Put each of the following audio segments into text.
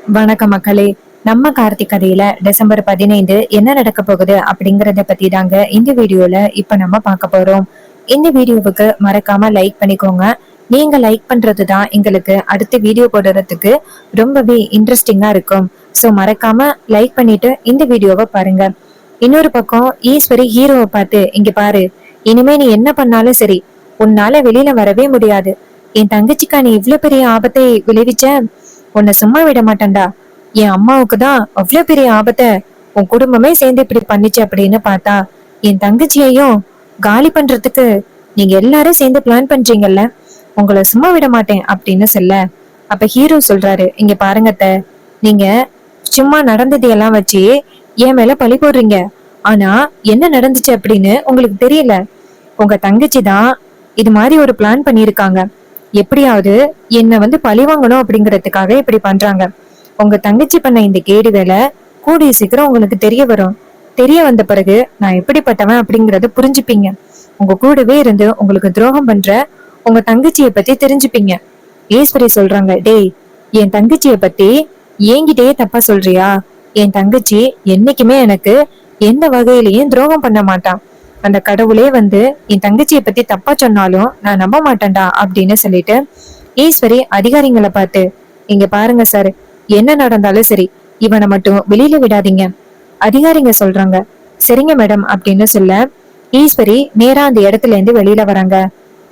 வணக்கம் மக்களே. நம்ம கார்த்திக் கதையில டிசம்பர் 15 என்ன நடக்க போகுது அப்படிங்கறத பத்தி தாங்க இந்த வீடியோல இப்ப நம்ம பார்க்க போறோம். இந்த வீடியோவுக்கு மறக்காம லைக் பண்ணிக்கோங்க. நீங்க லைக் பண்றதுதான் எங்களுக்கு அடுத்த வீடியோ போடுறதுக்கு ரொம்பவே இன்ட்ரெஸ்டிங்கா இருக்கும். சோ மறக்காம லைக் பண்ணிட்டு இந்த வீடியோவை பாருங்க. இன்னொரு பக்கம் ஈஸ்வரி ஹீரோவை பார்த்து, இங்க பாரு, இனிமே நீ என்ன பண்ணாலும் சரி, உன்னால வெளியில வரவே முடியாது. என் தங்கச்சிக்கா நீ இவ்வளவு பெரிய ஆபத்தை விளைவிச்ச, உன்னை சும்மா விட மாட்டேன்டா. என் அம்மாவுக்கு தான் அவ்வளவு பெரிய ஆபத்தை உன் குடும்பமே சேர்ந்து இப்படி பண்ணிச்சு அப்படின்னு பார்த்தா, என் தங்கச்சியையும் காலி பண்றதுக்கு நீங்க எல்லாரும் சேர்ந்து பிளான் பண்றீங்கல்ல, உங்களை சும்மா விட மாட்டேன் அப்படின்னு சொல்ல, அப்ப ஹீரோ சொல்றாரு, இங்க பாருங்க அத்தை, நீங்க சும்மா நடந்தது எல்லாம் வச்சு என் மேல பழி போடுறீங்க. ஆனா என்ன நடந்துச்சு அப்படின்னு உங்களுக்கு தெரியல. உங்க தங்கச்சி தான் இது மாதிரி ஒரு பிளான் பண்ணிருக்காங்க. எப்படியாவது என்ன பழி வாங்கணும் அப்படிங்கறதுக்காக இப்படி பண்றாங்க. உங்க தங்கச்சி பண்ண இந்த கேடு வேலை கூடிய சீக்கிரம் உங்களுக்கு தெரிய வரும். தெரிய வந்த பிறகு நான் எப்படிப்பட்டவன் அப்படிங்கறத புரிஞ்சுப்பீங்க. உங்க கூடவே இருந்து உங்களுக்கு துரோகம் பண்ற உங்க தங்கச்சிய பத்தி தெரிஞ்சுப்பீங்க. ஈஸ்வரி சொல்றாங்க, டேய், என் தங்கச்சிய பத்தி என்கிட்டயே தப்பா சொல்றியா? என் தங்கச்சி என்னைக்குமே எனக்கு எந்த வகையிலயும் துரோகம் பண்ண மாட்டான். அந்த கடவுளே என் தங்கச்சியை பத்தி தப்பா சொன்னாலும் நான் நம்ப மாட்டேன்டா அப்படின்னு சொல்லிட்டு ஈஸ்வரி அதிகாரிங்களை பார்த்து, இங்க பாருங்க சார், என்ன நடந்தாலும் சரி, இவனை மட்டும் வெளியில விடாதீங்க. அதிகாரிங்க சொல்றாங்க, சரிங்க மேடம் அப்படின்னு சொல்ல ஈஸ்வரி நேரா அந்த இடத்துல இருந்து வெளியில வராங்க.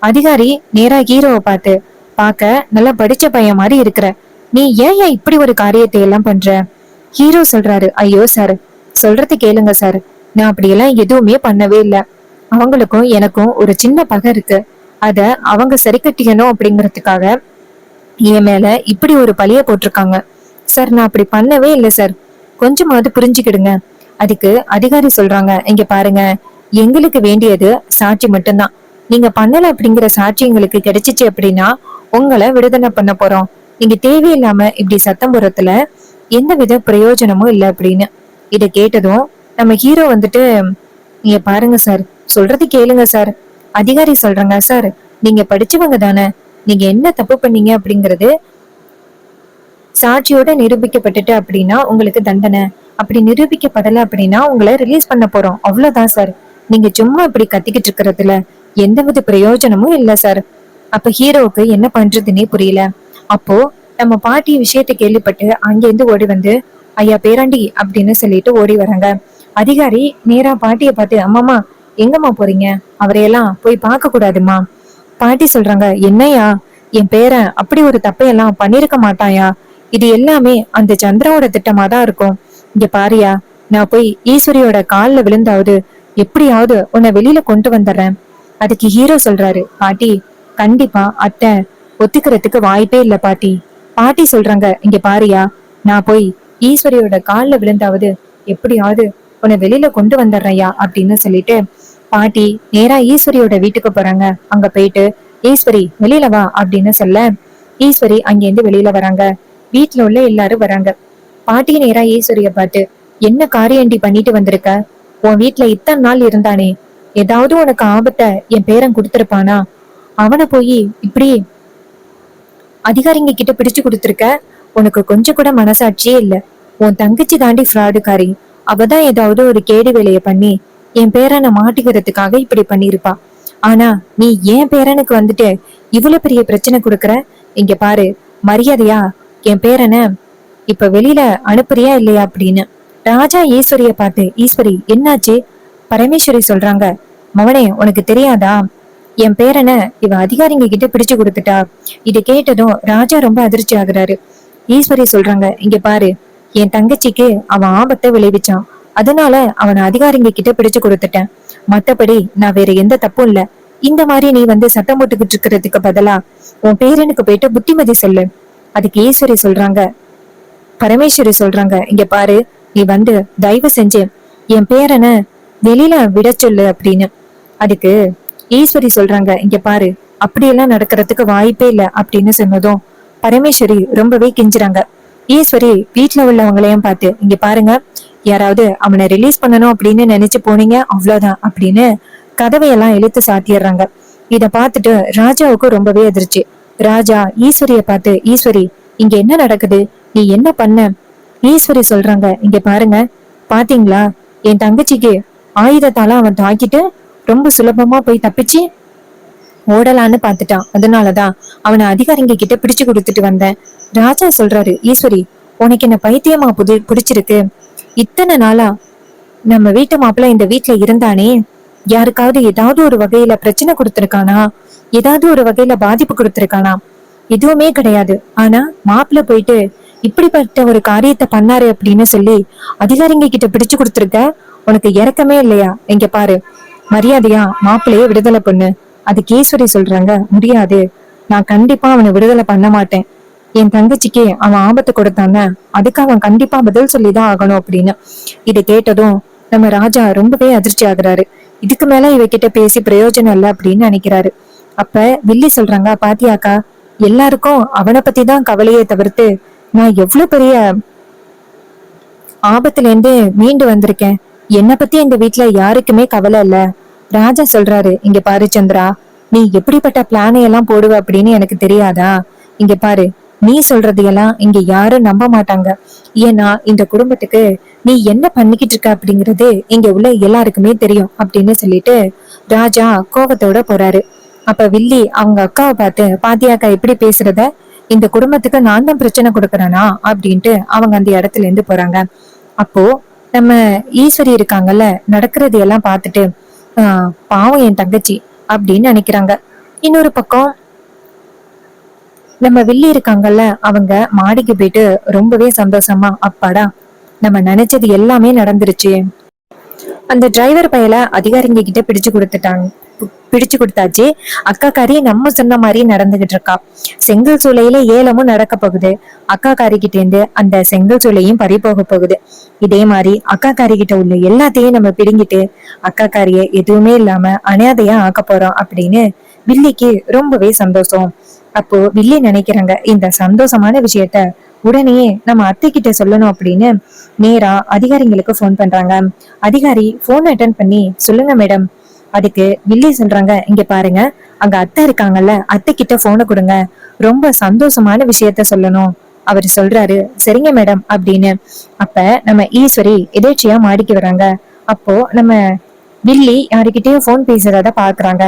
அதிகாரி நேரா ஹீரோவை பார்த்து, பார்க்க நல்லா படிச்ச பையன் மாதிரி இருக்கிற, நீ ஏன் இப்படி ஒரு காரியத்தை எல்லாம் பண்ற? ஹீரோ சொல்றாரு, ஐயோ சார், சொல்றது கேளுங்க சார், நான் அப்படியெல்லாம் எதுவுமே பண்ணவே இல்லை. அவங்களுக்கும் எனக்கும் ஒரு சின்ன பகை இருக்கு. அத அவங்க சரி கட்டிக்கணும் அப்படிங்கறதுக்காக என் மேல இப்படி ஒரு பழிய போட்டிருக்காங்க சார். நான் அப்படி பண்ணவே இல்லை சார், கொஞ்சமாவது புரிஞ்சுக்கிடுங்க. அதுக்கு அதிகாரி சொல்றாங்க, இங்க பாருங்க, எங்களுக்கு வேண்டியது சாட்சி மட்டும்தான். நீங்க பண்ணல அப்படிங்கிற சாட்சி எங்களுக்கு கிடைச்சிச்சு அப்படின்னா உங்களை விடுதலை பண்ண போறோம். நீங்க தேவையில்லாம இப்படி சத்தம் போறதுல எந்த வித பிரயோஜனமும் இல்லை அப்படின்னு. இத கேட்டதும் நம்ம ஹீரோ நீங்க பாருங்க சார், சொல்றது கேளுங்க சார். அதிகாரி சொல்றாங்க, சார், நீங்க படிச்சவங்க தானே, நீங்க என்ன தப்பு பண்ணீங்க அப்படிங்கறது சாட்சியோட நிரூபிக்கப்பட்டுட்டு அப்படின்னா உங்களுக்கு தண்டனை, அப்படி நிரூபிக்கப்படல அப்படின்னா உங்களை ரிலீஸ் பண்ண போறோம், அவ்வளவுதான் சார். நீங்க சும்மா இப்படி கத்திக்கிட்டு இருக்கிறதுல எந்தவித பிரயோஜனமும் இல்ல சார். அப்ப ஹீரோவுக்கு என்ன பண்றதுன்னே புரியல. அப்போ நம்ம பாட்டி விஷயத்தை கேள்விப்பட்டு அங்கிருந்து ஓடி ஐயா பேராண்டி அப்படின்னு சொல்லிட்டு ஓடி வராங்க. அதிகாரி நேரா பாட்டிய பார்த்து, அம்மாமா எங்கம்மா போறீங்க? அவரையெல்லாம் போய் பார்க்க கூடாதுமா. பாட்டி சொல்றாங்க, என்னையா, என் பேரன் அப்படி ஒரு தப்பையெல்லாம் பண்ணிருக்க மாட்டாயா? இது எல்லாமே அந்த சந்திராவோட திட்டமா தான் இருக்கும். இங்க பாரியா, நான் போய் ஈஸ்வரியோட கால்ல விழுந்தாவது எப்படியாவது உன்னை வெளியில கொண்டு வந்துடுறேன். அதுக்கு ஹீரோ சொல்றாரு, பாட்டி, கண்டிப்பா அத்தை ஒத்துக்கிறதுக்கு வாய்ப்பே இல்ல பாட்டி. பாட்டி சொல்றாங்க, இங்க பாரியா, நான் போய் ஈஸ்வரியோட கால்ல விழுந்தாவது எப்படியாவது உன்னை வெளியில கொண்டு வந்துடுறையா அப்படின்னு சொல்லிட்டு பாட்டி நேரா ஈஸ்வரியோட வீட்டுக்கு போறாங்க. அங்க போயிட்டு, ஈஸ்வரி வெளியில வா அப்படின்னு சொல்ல ஈஸ்வரி அங்கிருந்து வெளியில வராங்க. வீட்டுல உள்ள எல்லாரும் வராங்க. பாட்டி நேரா ஈஸ்வரிய பார்த்து, என்ன காரியண்டி பண்ணிட்டு வந்திருக்க? உன் வீட்டுல இத்தனை நாள் இருந்தானே, ஏதாவது உனக்கு ஆபத்தை என் பேரன் கொடுத்திருப்பானா? அவனை போய் இப்படி அதிகாரிங்க கிட்ட பிடிச்சு கொடுத்துருக்க. உனக்கு கொஞ்சம் கூட மனசாட்சியே இல்ல. உன் தங்கச்சி தாண்டி ஃப்ராடுக்காரி. அவதான் ஏதாவது ஒரு கேடு வேலைய பண்ணி என் பேரனை மாட்டிக்கிறதுக்காக இப்படி பண்ணிருப்பா. ஆனா நீ என் பேரனுக்கு இவ்வளவு பெரிய பிரச்சனை கொடுக்கற. இங்க பாரு, மரியாதையா என் பேரனை இப்ப வெளியில அனுப்புறியா இல்லையா அப்படின்னு ராஜா ஈஸ்வரிய பார்த்து, ஈஸ்வரி என்னாச்சு? பரமேஸ்வரி சொல்றாங்க, மவனே உனக்கு தெரியாதா, என் பேரனை இவ அதிகாரிங்க கிட்ட பிடிச்சு கொடுத்துட்டா. இதை கேட்டதும் ராஜா ரொம்ப அதிர்ச்சி ஆகுறாரு. ஈஸ்வரி சொல்றாங்க, இங்க பாரு, என் தங்கச்சிக்கு அவன் ஆபத்தை விளைவிச்சான், அதனால அவனை அதிகாரிங்க கிட்ட பிடிச்சு கொடுத்துட்டேன். மத்தபடி நான் வேற எந்த தப்பும் இல்ல. இந்த மாதிரி நீ சத்தம் போட்டுக்கிட்டு இருக்கிறதுக்கு பதிலா உன் பேரனுக்கு போயிட்டு புத்திமதி சொல்லு. அதுக்கு ஈஸ்வரி சொல்றாங்க, பரமேஸ்வரி சொல்றாங்க, இங்க பாரு, நீ தயவு செஞ்சு என் பேரனை வெளியில விட சொல்லு அப்படின்னு. அதுக்கு ஈஸ்வரி சொல்றாங்க, இங்க பாரு, அப்படியெல்லாம் நடக்கிறதுக்கு வாய்ப்பே இல்ல அப்படின்னு சொன்னதும் பரமேஸ்வரி ரொம்பவே கெஞ்சுறாங்க. ஈஸ்வரி வீட்டுல உள்ளவங்களையும் பார்த்து, இங்க பாருங்க, யாராவது அவனை ரிலீஸ் பண்ணணும் அப்படின்னு நினைச்சு போனீங்க அவ்வளவுதான் அப்படின்னு கதவையெல்லாம் இழுத்து சாத்திடுறாங்க. இத பார்த்துட்டு ராஜாவுக்கு ரொம்பவே அதிர்ச்சி. ராஜா ஈஸ்வரிய பார்த்து, ஈஸ்வரி, இங்க என்ன நடக்குது? நீ என்ன பண்ண? ஈஸ்வரி சொல்றாங்க, இங்க பாருங்க, பாத்தீங்களா, என் தங்கச்சிக்கு ஆயுதத்தால அவன் தாக்கிட்டு ரொம்ப சுலபமா போய் தப்பிச்சு ஓடலான்னு பாத்துட்டான். அதனாலதான் அவனை அதிகாரிங்க கிட்ட பிடிச்சு கொடுத்துட்டு வந்தேன். ராஜா சொல்றாரு, ஈஸ்வரி, உனக்கு என்ன பைத்தியமா பிடிச்சிருக்கு? இத்தனை நாளா நம்ம வீட்டு மாப்பிள்ள இந்த வீட்டுல இருந்தானே, யாருக்காவது ஏதாவது ஒரு வகையில பிரச்சனை கொடுத்திருக்கானா? ஏதாவது ஒரு வகையில பாதிப்பு கொடுத்திருக்கானா? எதுவுமே கிடையாது. ஆனா மாப்பிள்ள போயிட்டு இப்படிப்பட்ட ஒரு காரியத்தை பண்ணாரு அப்படின்னு சொல்லி அதிகாரிங்க கிட்ட பிடிச்சு கொடுத்துருக்க. உனக்கு இறக்கமே இல்லையா? இங்க பாரு, மரியாதையா மாப்பிள்ளைய விடுதலை பண்ணு. அது ஈஸ்வரி சொல்றாங்க, முடியாது, நான் கண்டிப்பா அவனை விடுதலை பண்ண மாட்டேன். என் தங்கச்சிக்கு அவன் ஆபத்து கொடுத்தானே, அதுக்கு அவன் கண்டிப்பா பதில் சொல்லிதான் ஆகணும் அப்படின்னு. இதை கேட்டதும் நம்ம ராஜா ரொம்பவே அதிர்ச்சி ஆகுறாரு. இதுக்கு மேல இவகிட்ட பேசி பிரயோஜனம் இல்லை அப்படின்னு நினைக்கிறாரு. அப்ப வில்லி சொல்றாங்க, பாத்தியாக்கா, எல்லாருக்கும் அவனை பத்தி தான் கவலையே தவிர்த்து நான் எவ்வளவு பெரிய ஆபத்துல இருந்து மீண்டு வந்திருக்கேன். என்னை பத்தி இந்த வீட்டுல யாருக்குமே கவலை இல்ல. ராஜா சொல்றாரு, இங்க பாரு சந்திரா, நீ எப்படிப்பட்ட பிளானை எல்லாம் போடுவ அப்படின்னு எனக்கு தெரியாதா? இங்க பாரு, நீ சொல்றதையெல்லாம் இங்க யாரும் நம்ப மாட்டாங்க. ஏன்னா இந்த குடும்பத்துக்கு நீ என்ன பண்ணிக்கிட்டு இருக்க அப்படிங்கறது இங்க உள்ள எல்லாருக்குமே தெரியும் அப்படின்னு சொல்லிட்டு ராஜா கோபத்தோட போறாரு. அப்ப வில்லி அவங்க அக்காவை பார்த்து, பாத்தியாக்கா இப்படி பேசுறத, இந்த குடும்பத்துக்கு நான் தான் பிரச்சனை கொடுக்கறேனா அப்படின்ட்டு அவங்க அந்த இடத்துல இருந்து போறாங்க. அப்போ நம்ம ஈஸ்வரி இருக்காங்கல்ல, நடக்கிறது எல்லாம் பார்த்துட்டு பாவம் என் தங்கச்சி அப்படின்னு நினைக்கிறாங்க. இன்னொரு பக்கம் நம்ம வில்லி இருக்காங்கல்ல, அவங்க மாடிக்கு போயிட்டு ரொம்பவே சந்தோஷமா, அப்பாடா, நம்ம நினைச்சது எல்லாமே நடந்துருச்சு. அந்த டிரைவர் பையல அதிகாரிங்க கிட்ட பிடிச்சு கொடுத்தாச்சு. அக்கா காரி நம்ம சொன்ன மாதிரி நடந்துகிட்டு இருக்கா. செங்கல் சூளையில ஏலமும் நடக்க போகுது. அக்கா காரி கிட்ட இருந்து அந்த செங்கல் சூளையும் பறி போக போகுது. இதே மாதிரி அக்கா காரி கிட்ட உள்ள எல்லாத்தையும் நம்ம பிடுங்கிட்டு அக்கா காரிய எதுவுமே இல்லாம அனாதையா ஆக்க போறோம் அப்படின்னு வில்லிக்கு ரொம்பவே சந்தோஷம். அப்போ வில்லி நினைக்கிறாங்க, இந்த சந்தோஷமான விஷயத்த உடனே நம்ம அத்தை கிட்ட சொல்லணும் அப்படின்னு நேரா அதிகாரிங்களுக்கு போன் பண்றாங்க. அதிகாரி போன் அட்டன் பண்ணி, சொல்லுங்க மேடம். அதுக்கு வில்லி சொல்றாங்க, இங்க பாருங்க, அங்க அத்தை இருக்காங்கல்ல, அத்தை கிட்ட போனை கொடுங்க, ரொம்ப சந்தோஷமான விஷயத்த சொல்லணும். அவர் சொல்றாரு, சரிங்க மேடம் அப்படின்னு. அப்ப நம்ம ஈஸ்வரி எதேச்சியா மாடிக்கு வராங்க. அப்போ நம்ம வில்லி யாருக்கிட்டயும் போன் பேசுறத பாக்குறாங்க.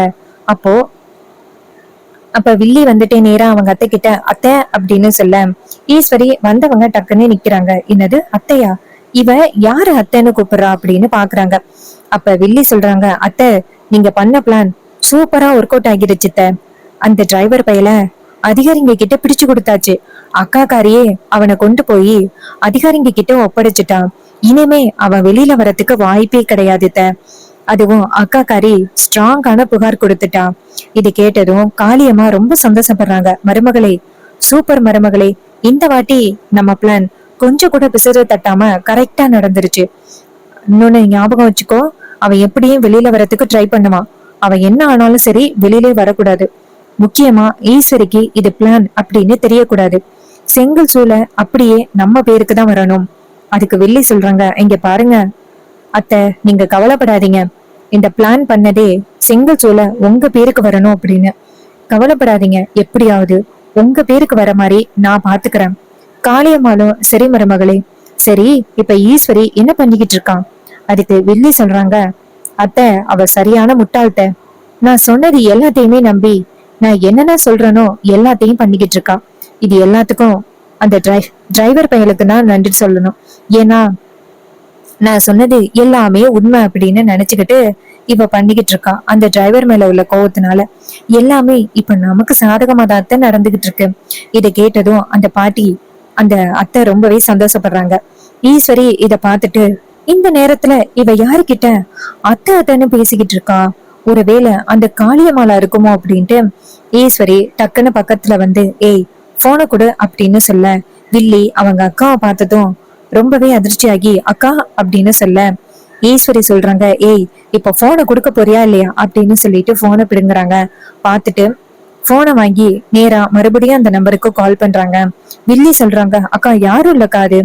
அப்போ வில்லி வந்துட்டே நேரா அவங்க அத்தை கிட்ட, அத்தை அப்படின்னு சொல்ல, ஈஸ்வரி வந்தவங்க டக்குன்னு நிக்கிறாங்க. என்னது அத்தையா? இவ யாரு அத்தைன்னு கூப்பிடுறா அப்படின்னு பாக்குறாங்க. அப்ப வில்லி சொல்றாங்க, அத்தை, நீங்க பண்ண பிளான் சூப்பரா ஒர்க் அவுட் ஆகிடுச்சுத்த. அந்த டிரைவர் பையல அதிகாரிங்க கிட்ட பிடிச்சு கொடுத்தாச்சு. அக்கா காரியே அவனை கொண்டு போய் அதிகாரிங்க கிட்ட ஒப்படைச்சிட்டான். இனிமே அவன் வெளியில வரத்துக்கு வாய்ப்பே கிடையாதுத்த. அதுவும் அக்கா காரி ஸ்ட்ராங்கான புகார் கொடுத்துட்டா. இது கேட்டதும் காளியம்மா ரொம்ப சந்தோஷப்படுறாங்க. மருமகளே, சூப்பர் மருமகளே, இந்த வாட்டி நம்ம பிளான் கொஞ்சம் கூட பிசறு தட்டாம கரெக்டா நடந்துருச்சு. இன்னொன்னு ஞாபகம் வச்சுக்கோ, அவன் எப்படியும் வெளியில வரத்துக்கு ட்ரை பண்ணுவான். அவன் என்ன ஆனாலும் சரி, வெளியிலே வரக்கூடாது. முக்கியமா ஈஸ்வரிக்கு இது பிளான் அப்படின்னு தெரியக்கூடாது. செங்கல் சூளை அப்படியே நம்ம பேருக்கு தான் வரணும். அதுக்கு வெள்ளி சொல்றாங்க, இங்க பாருங்க அத்தை, நீங்க கவலைப்படாதீங்க. இந்த பிளான் பண்ணதே செங்கல் சூளை உங்க பேருக்கு வரணும் அப்படின்னு. கவலைப்படாதீங்க, எப்படியாவது உங்க பேருக்கு வர மாதிரி நான் பாத்துக்கிறேன். காளியம்மாளும் சரி மருமகளே. சரி, இப்ப ஈஸ்வரி என்ன பண்ணிக்கிட்டு இருக்கான்? அதுக்கு வில்லி சொல்றாங்க, அத்தை, அவ சரியான முட்டாள்கிட்ட. நான் சொன்னது எல்லாத்தையுமே நம்பி நான் என்னென்ன சொல்றேனோ எல்லாத்தையும் பண்ணிக்கிட்டு இருக்கா. இது எல்லாத்துக்கும் அந்த டிரைவர் பையனுக்கு தான் நன்றி சொல்லணும். ஏன்னா நான் சொன்னது எல்லாமே உண்மை அப்படின்னு நினைச்சுக்கிட்டு இவ பண்ணிக்கிட்டு இருக்கா. அந்த டிரைவர் மேல உள்ள கோவத்தினால எல்லாமே இப்ப நமக்கு சாதகமா தான் நடந்துகிட்டு இருக்கு. இதை கேட்டதும் அந்த பாட்டி, அந்த அத்தை ரொம்பவே சந்தோஷப்படுறாங்க. ஈஸ்வரி இத பாத்துட்டு, இந்த நேரத்துல இவ யாருக்கிட்ட அத்தை அத்தைன்னு பேசிக்கிட்டு இருக்கா? ஒருவேளை அந்த காளியம்மாளா இருக்குமோ அப்படின்ட்டு ஈஸ்வரி டக்குன்னு பக்கத்துல வந்து, ஏய் போனை கொடு அப்படின்னு சொல்ல, வில்லி அவங்க அக்காவை பார்த்ததும் ரொம்பவே அதிர்ச்சியாகி அக்கா அப்படின்னு சொல்ல, ஈஸ்வரி சொல்றாங்க, ஏய் இப்ப போனை கொடுக்க போறியா இல்லையா அப்படின்னு சொல்லிட்டு போனை பிடுங்குறாங்க. பார்த்துட்டு போனை வாங்கி நேரா மறுபடியும் அந்த நம்பருக்கு கால் பண்றாங்க. வில்லி சொல்றாங்க, அக்கா யாரும் இல்லக்கா அது.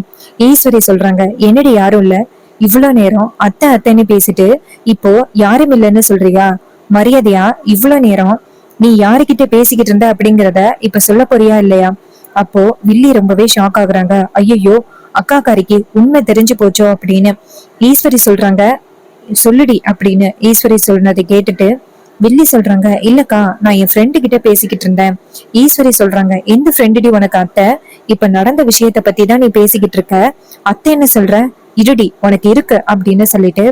ஈஸ்வரி சொல்றாங்க, என்னடி யாரும் இல்ல, இவ்வளவு நேரம் அத்தை அத்தைன்னு பேசிட்டு இப்போ யாரும் இல்லைன்னு சொல்றியா? மரியாதையா இவ்வளவு நேரம் நீ யாருக்கிட்ட பேசிக்கிட்டு இருந்த அப்படிங்கறத இப்ப சொல்ல போறியா இல்லையா? அப்போ வில்லி ரொம்பவே ஷாக் ஆகுறாங்க. ஐயோ, அக்கா காரிக்கு உண்மை தெரிஞ்சு போச்சோ அப்படின்னு. ஈஸ்வரி சொல்றாங்க, சொல்லுடி அப்படின்னு. ஈஸ்வரி சொன்னதை கேட்டுட்டு வில்லி சொல்றாங்க, இல்லக்கா நான் என் ஃப்ரெண்டு கிட்ட பேசிக்கிட்டு இருந்தேன். ஈஸ்வரி சொல்றாங்க, எந்த ஃப்ரெண்டுடி உனக்கு அத்தை? இப்ப நடந்த விஷயத்த பத்தி தான் நீ பேசிக்கிட்டு இருக்க. அத்தை என்ன சொல்ற? இருடி உனக்கு இருக்கு அப்படின்னு சொல்லிட்டு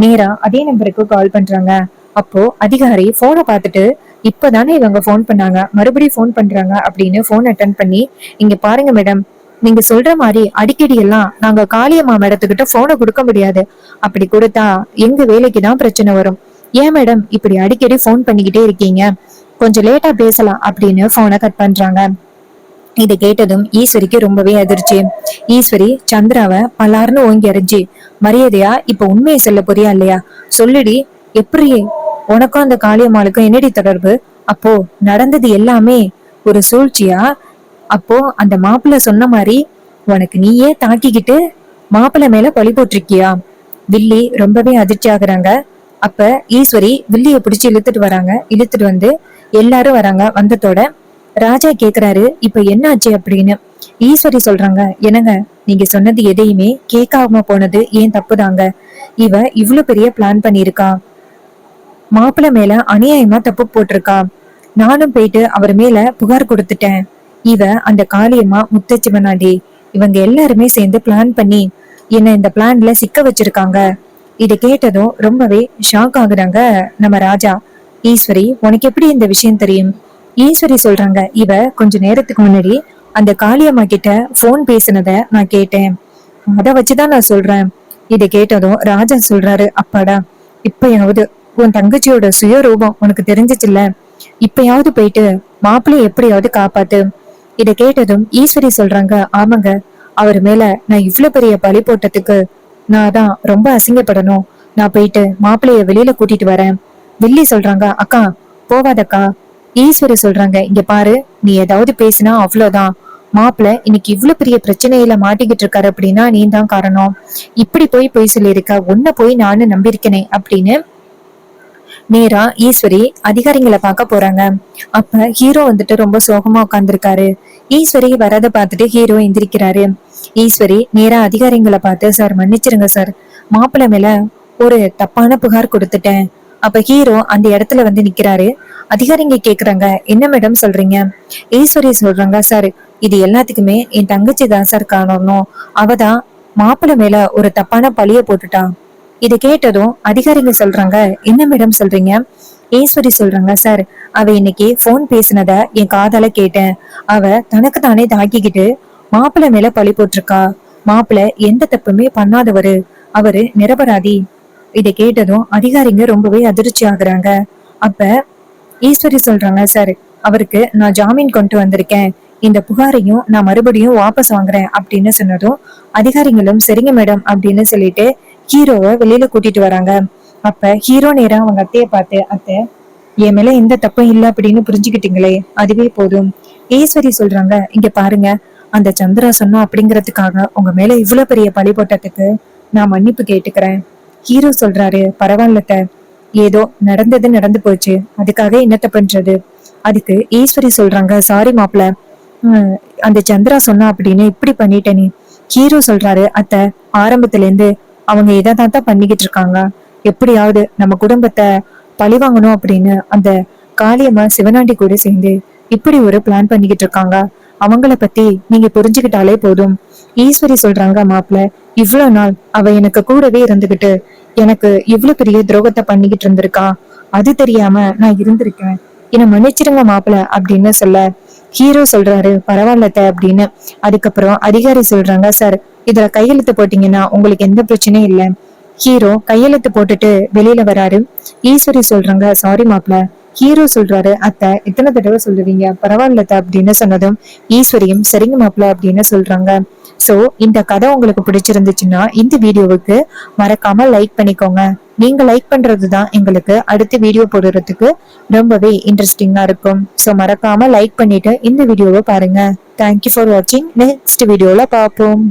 நேரா அதே நம்பருக்கு கால் பண்றாங்க. அப்போ அதிகாரி போனை பார்த்துட்டு, இப்பதானே இவங்க போன் பண்ணாங்க, மறுபடியும் போன் பண்றாங்க அப்படின்னு போன் அட்டன் பண்ணி, இங்க பாருங்க மேடம், நீங்க சொல்ற மாதிரி அடிக்கடி எல்லாம் நாங்க காளியம்மா மேடத்துக்கிட்ட போனை கொடுக்க முடியாது. அப்படி கொடுத்தா எங்க வேலைக்கு தான் பிரச்சனை வரும். ஏன் மேடம் இப்படி அடிக்கடி போன் பண்ணிக்கிட்டே இருக்கீங்க? கொஞ்சம் லேட்டா பேசலாம் அப்படின்னு போனை கட் பண்றாங்க. இதை கேட்டதும் ஈஸ்வரிக்கு ரொம்பவே அதிர்ச்சி. ஈஸ்வரி சந்திராவை பலார்னு ஓங்கி அரைஞ்சி, மரியாதையா இப்ப உண்மையை சொல்ல போறியா இல்லையா? சொல்லுடி, எப்படி உனக்கும் அந்த காளியம்மாளுக்கும் என்னடி தொடர்பு? அப்போ நடந்தது எல்லாமே ஒரு சூழ்ச்சியா? அப்போ அந்த மாப்பிள்ள சொன்ன மாதிரி உனக்கு நீயே தாக்கிக்கிட்டு மாப்பிள்ள மேல பழி போட்டிருக்கியா? வில்லி ரொம்பவே அதிர்ச்சி ஆகுறாங்க. அப்ப ஈஸ்வரி வில்லிய பிடிச்சு இழுத்துட்டு வராங்க. இழுத்துட்டு வந்து எல்லாரும் வராங்க. வந்ததோட ராஜா கேக்குறாரு, இப்ப என்ன ஆச்சு அப்படின்னு. ஈஸ்வரி சொல்றாங்க, என்னங்க நீங்க சொன்னது எதையுமே கேட்காம போனது ஏன் தப்புதாங்க. இவ இவ்வளவு பெரிய பிளான் பண்ணிருக்கா, மாப்பிள்ள மேல அநியாயமா தப்பு போட்டிருக்கா. நானும் போயிட்டு அவர் மேல புகார் கொடுத்துட்டேன். இவ அந்த காளியம்மா முத்தச்சிவனாண்டி இவங்க எல்லாருமே சேர்ந்து பிளான் பண்ணி என்ன இந்த பிளான்ல சிக்க வச்சிருக்காங்க. இதை கேட்டதும் ரொம்பவே ஷாக் ஆகுறாங்க நம்ம ராஜா. ஈஸ்வரி உனக்கு எப்படி இந்த விஷயம் தெரியும்? ஈஸ்வரி சொல்றாங்க, இவ கொஞ்ச நேரத்துக்கு முன்னாடி அந்த காளியம்மா கிட்ட போன் பேசினத நான் கேட்டேன். அத வச்சுதான் நான் சொல்றேன். இதை கேட்டதும் ராஜா சொல்றாரு, அப்பாடா இப்பயாவது உன் தங்கச்சியோட சுயரூபம் உனக்கு தெரிஞ்சிச்சுல்ல, இப்பயாவது போயிட்டு மாப்பிள்ளைய எப்படியாவது காப்பாத்து. இதை கேட்டதும் ஈஸ்வரி சொல்றாங்க, ஆமாங்க, அவர் மேல நான் இவ்வளவு பெரிய பழி போட்டதுக்கு நான் தான் ரொம்ப அசிங்கப்படணும். நான் போயிட்டு மாப்பிள்ளைய வெளியில கூட்டிட்டு வரேன். வில்லி சொல்றாங்க, அக்கா போவாதக்கா. ஈஸ்வரி சொல்றாங்க, இங்க பாரு, நீ ஏதாவது பேசினா அவ்வளவுதான். மாப்பிள்ள இன்னைக்கு இவ்வளவு பெரிய பிரச்சனையில மாட்டிக்கிட்டு இருக்காரு அப்படின்னா நீ தான் காரணம். இப்படி போய் சொல்லியிருக்க, உன்னை போய் நானும் நம்பியிருக்கேனே அப்படின்னு நேரா ஈஸ்வரி அதிகாரிங்களை பார்க்க போறாங்க. அப்ப ஹீரோ வந்துட்டு ரொம்ப சோகமா உட்கார்ந்துருக்காரு. ஈஸ்வரி வரத பார்த்துட்டு ஹீரோ எந்திரிக்கிறாரு. ஈஸ்வரி நேரா அதிகாரிங்களை பார்த்து, சார் மன்னிச்சிருங்க சார், மாப்பிள்ளை மேல ஒரு தப்பான புகார் கொடுத்துட்டேன். அப்ப ஹீரோ அந்த இடத்துல வந்து நிக்கிறாரு. அதிகாரிங்க கேக்குறாங்க, என்ன மேடம் சொல்றீங்க? ஈஸ்வரி சொல்றாங்க, சார் இது எல்லாத்துக்குமே என் தங்கச்சி தான் சார் காரணம். அவதான் மாப்பிள்ளை மேல ஒரு தப்பான பழிய போட்டுட்டா. இதை கேட்டதும் அதிகாரிங்க சொல்றாங்க, என்ன மேடம் சொல்றீங்க? ஈஸ்வரி சொல்றாங்க, சார் அவ இன்னைக்கு போன் பேசினத என் காதால கேட்டேன். அவ தனக்கு தானே தாக்கிக்கிட்டு மாப்பிள்ளை மேல பழி போட்டிருக்கா. மாப்பிள்ளை எந்த தப்புமே பண்ணாதவரு, அவரு நிரபராதி. இதை கேட்டதும் அதிகாரிங்க ரொம்பவே அதிர்ச்சி ஆகுறாங்க. அப்ப ஈஸ்வரி சொல்றாங்க, சார் அவருக்கு நான் ஜாமீன் கொண்டு வந்திருக்கேன். இந்த புகாரையும் நான் மறுபடியும் வாபஸ் வாங்குறேன் அப்படின்னு சொன்னதும் அதிகாரிகளும் சரிங்க மேடம் அப்படின்னு சொல்லிட்டு ஹீரோவை வெளியில கூட்டிட்டு வராங்க. அப்ப ஹீரோ நேரா அவங்க அத்தைய பார்த்து, அத்தை என் மேல எந்த தப்பும் இல்லை அப்படின்னு புரிஞ்சுக்கிட்டீங்களே, அதுவே போதும். ஈஸ்வரி சொல்றாங்க, இங்க பாருங்க, அந்த சந்திரா சொன்னா அப்படிங்கறதுக்காக உங்க மேல இவ்வளவு பெரிய பழி போட்டதுக்கு நான் மன்னிப்பு கேட்டுக்கிறேன். ஹீரோ சொல்றாரு, பரவாயில்லத்த, ஏதோ நடந்தது நடந்து போச்சு, அதுக்காக என்னத்த பண்றது. அதுக்கு ஈஸ்வரி சொல்றாங்க, சாரி மாப்பிள்ள, அந்த சந்திரா சொன்னா அப்படின்னு இப்படி பண்ணிட்டேனே. ஹீரோ சொல்றாரு, அத்த ஆரம்பத்துல இருந்து அவங்க இதான் பண்ணிக்கிட்டு இருக்காங்க. எப்படியாவது நம்ம குடும்பத்தை பழி வாங்கணும் அப்படின்னு அந்த காளியம்மா சிவனாண்டி கூட சேர்ந்து இப்படி ஒரு பிளான் பண்ணிக்கிட்டு இருக்காங்க. அவங்கள பத்தி நீங்க புரிஞ்சுக்கிட்டாலே போதும். ஈஸ்வரி சொல்றாங்க, மாப்பிள்ள இவ்வளவு நாள் அவ எனக்கு கூடவே இருந்துகிட்டு எனக்கு இவ்வளவு பெரிய துரோகத்தை பண்ணிக்கிட்டு இருந்திருக்கா. அது தெரியாம நான் இருந்திருக்கேன், என்னை மன்னிச்சிருங்க மாப்பிள்ள அப்படின்னு சொல்ல ஹீரோ சொல்றாரு, பரவாயில்லத்த அப்படின்னு. அதுக்கப்புறம் அதிகாரி சொல்றாங்க, சார் இதுல கையெழுத்து போட்டீங்கன்னா உங்களுக்கு எந்த பிரச்சனையும் இல்லை. ஹீரோ கையெழுத்து போட்டுட்டு வெளியில வராரு. ஈஸ்வரி சொல்றாங்க, சாரி மாப்பிள்ள. ஹீரோ சொல்றாரு, அத்தை எத்தனை தடவை சொல்லுவீங்க, பரவாயில்லத்த அப்படின்னு சொன்னதும் ஈஸ்வரியும் சரிங்க மாப்பிள்ள அப்படின்னு சொல்றாங்க. சோ இந்த கதை உங்களுக்கு பிடிச்சிருந்துச்சுன்னா இந்த வீடியோவுக்கு மறக்காம லைக் பண்ணிக்கோங்க. நீங்க லைக் பண்றதுதான் எங்களுக்கு அடுத்த வீடியோ போடுறதுக்கு ரொம்பவே இன்ட்ரெஸ்டிங்கா இருக்கும். சோ மறக்காம லைக் பண்ணிட்டு இந்த வீடியோவை பாருங்க. தேங்க்யூ ஃபார் வாட்சிங். நெக்ஸ்ட் வீடியோல பார்ப்போம்.